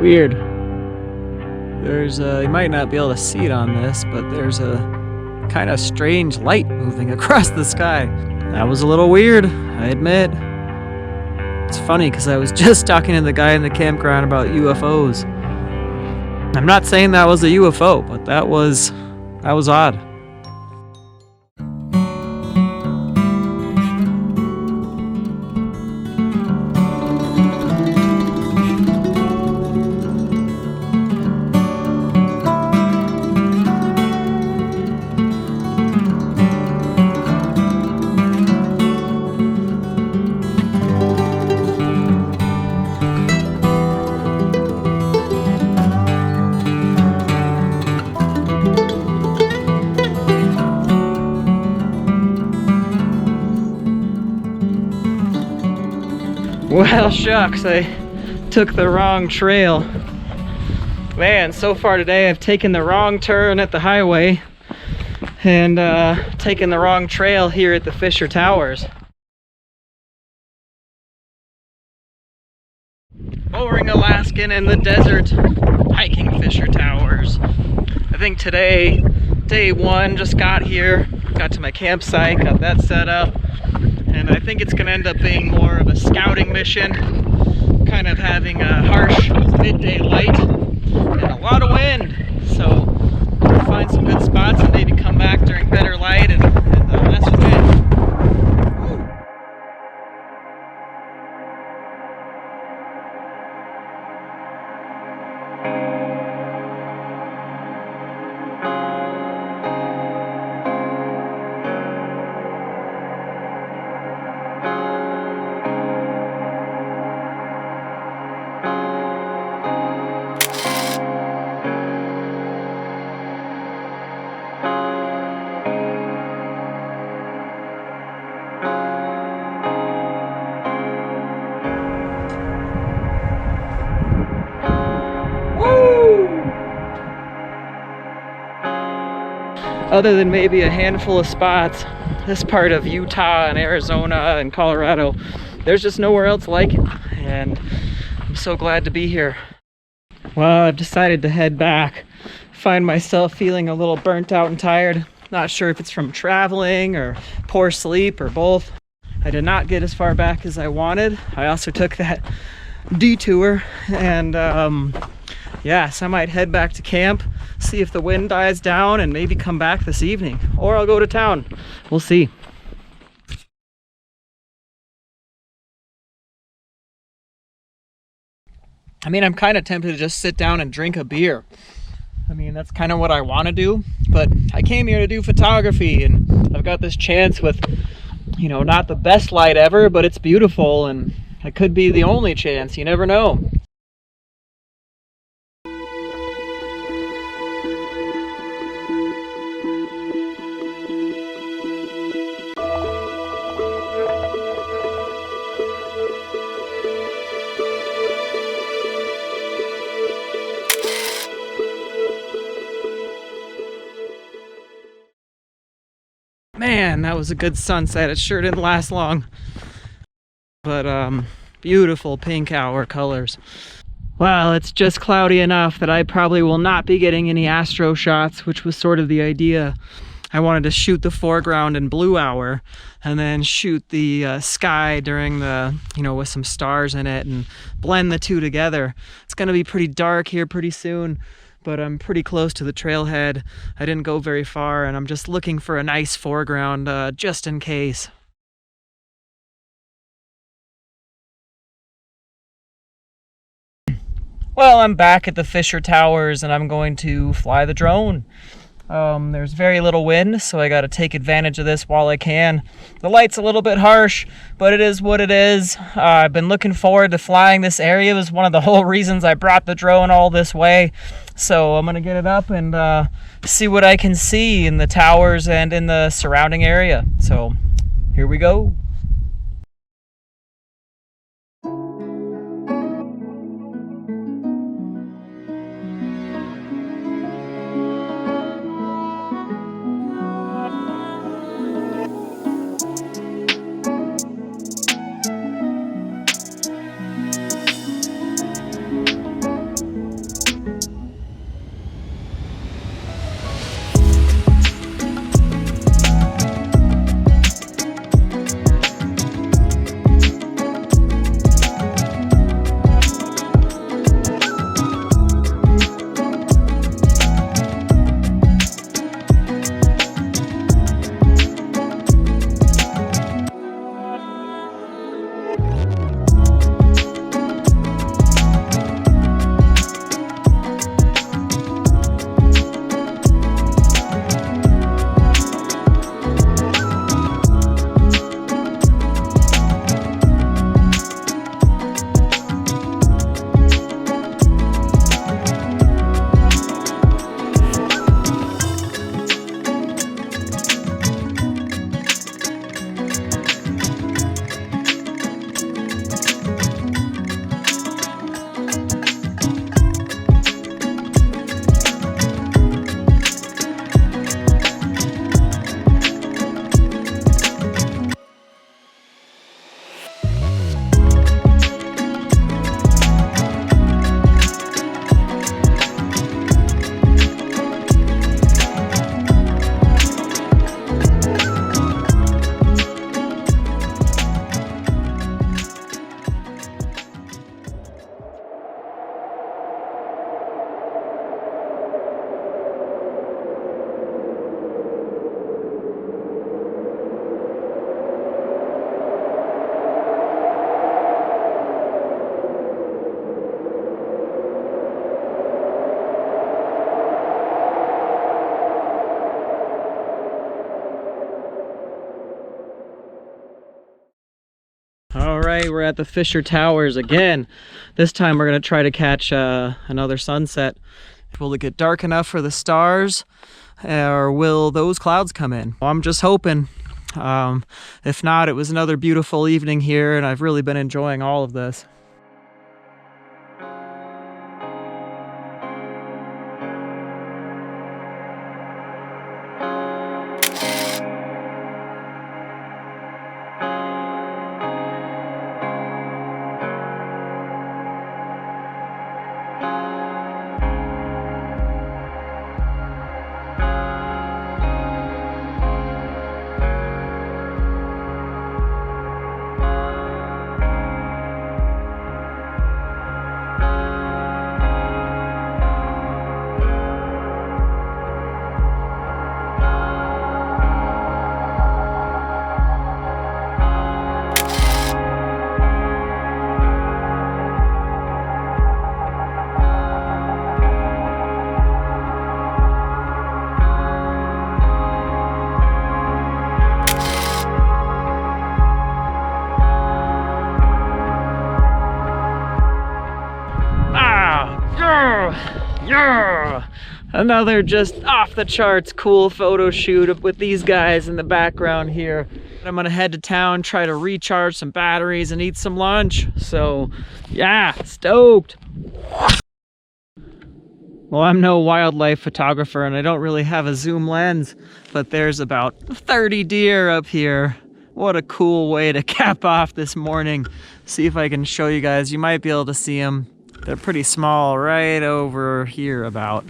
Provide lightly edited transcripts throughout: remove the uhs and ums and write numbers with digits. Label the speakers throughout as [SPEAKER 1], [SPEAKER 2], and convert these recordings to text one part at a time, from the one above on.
[SPEAKER 1] Weird. There's you might not be able to see it on this, but there's a kind of strange light moving across the sky. That was a little weird, I admit. It's funny because I was just talking to the guy in the campground about UFOs. I'm not saying that was a UFO, but that was odd. Well, shucks, I took the wrong trail. Man, so far today I've taken the wrong turn at the highway and taken the wrong trail here at the Fisher Towers. Boring Alaskan in the desert, hiking Fisher Towers. I think today, day one, just got here, got to my campsite, got that set up. And I think it's going to end up being more of a scouting mission, kind of having a harsh midday light and a lot of wind. So we'll find some good spots and maybe come back during better light and less wind. Other than maybe a handful of spots, this part of Utah and Arizona and Colorado, there's just nowhere else like it, and I'm so glad to be here. Well, I've decided to head back. Find myself feeling a little burnt out and tired. Not sure if it's from traveling or poor sleep or both. I did not get as far back as I wanted. I also took that detour, and yeah, so I might head back to camp, see if the wind dies down, and maybe come back this evening. Or I'll go to town. We'll see. I mean, I'm kind of tempted to just sit down and drink a beer. I mean, that's kind of what I want to do, but I came here to do photography, and I've got this chance with, you know, not the best light ever, but it's beautiful, and it could be the only chance. You never know. Man, that was a good sunset. It sure didn't last long. But beautiful pink hour colors. Well, it's just cloudy enough that I probably will not be getting any astro shots, which was sort of the idea. I wanted to shoot the foreground in blue hour and then shoot the sky during the, you know, with some stars in it and blend the two together. It's going to be pretty dark here pretty soon, but I'm pretty close to the trailhead. I didn't go very far, and I'm just looking for a nice foreground just in case. Well, I'm back at the Fisher Towers, and I'm going to fly the drone. There's very little wind, so I got to take advantage of this while I can. The light's a little bit harsh, but it is what it is. I've been looking forward to flying this area. It was one of the whole reasons I brought the drone all this way. So I'm going to get it up and see what I can see in the towers and in the surrounding area. So here we go. right, we're at the Fisher Towers again. This time we're gonna try to catch another sunset. Will it get dark enough for the stars, or will those clouds come in? Well, I'm just hoping. If not, it was another beautiful evening here, and I've really been enjoying all of this. Yeah! Another just off the charts cool photo shoot with these guys in the background here. I'm gonna head to town, try to recharge some batteries and eat some lunch. So yeah, stoked. Well, I'm no wildlife photographer and I don't really have a zoom lens, but there's about 30 deer up here. What a cool way to cap off this morning. See if I can show you guys. You might be able to see them. They're pretty small right over here about.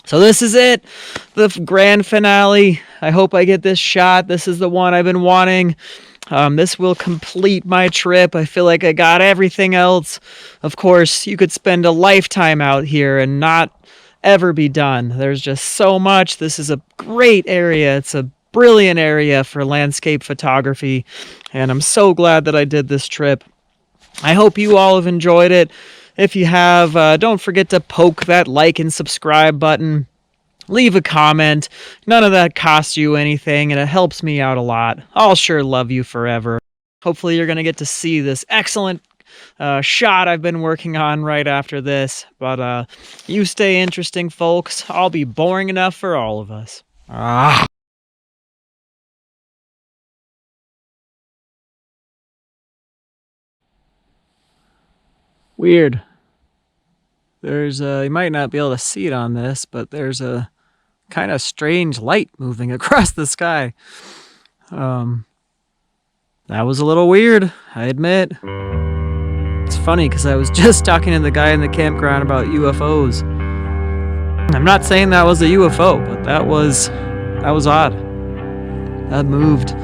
[SPEAKER 1] So this is it, the grand finale. I hope I get this shot. This is the one I've been wanting. This will complete my trip. I feel like I got everything else. Of course, you could spend a lifetime out here and not ever be done. There's just so much. This is a great area. It's a brilliant area for landscape photography, and I'm so glad that I did this trip. I hope you all have enjoyed it. If you have, don't forget to poke that like and subscribe button. Leave a comment. None of that costs you anything, and it helps me out a lot. I'll sure love you forever. Hopefully you're going to get to see this excellent shot I've been working on right after this. But you stay interesting, folks. I'll be boring enough for all of us. Weird. There's you might not be able to see it on this, but there's a kind of strange light moving across the sky. That was a little weird, I admit. It's funny because I was just talking to the guy in the campground about UFOs. I'm not saying that was a UFO, but that was odd. That moved.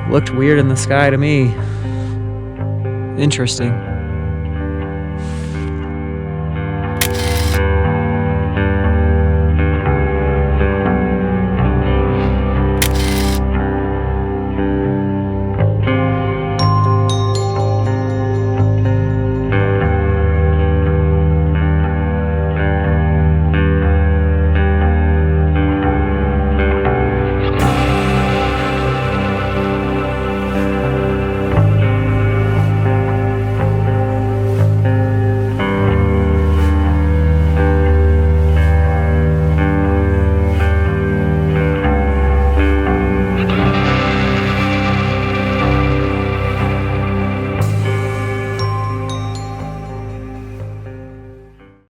[SPEAKER 1] Looked weird in the sky to me. Interesting.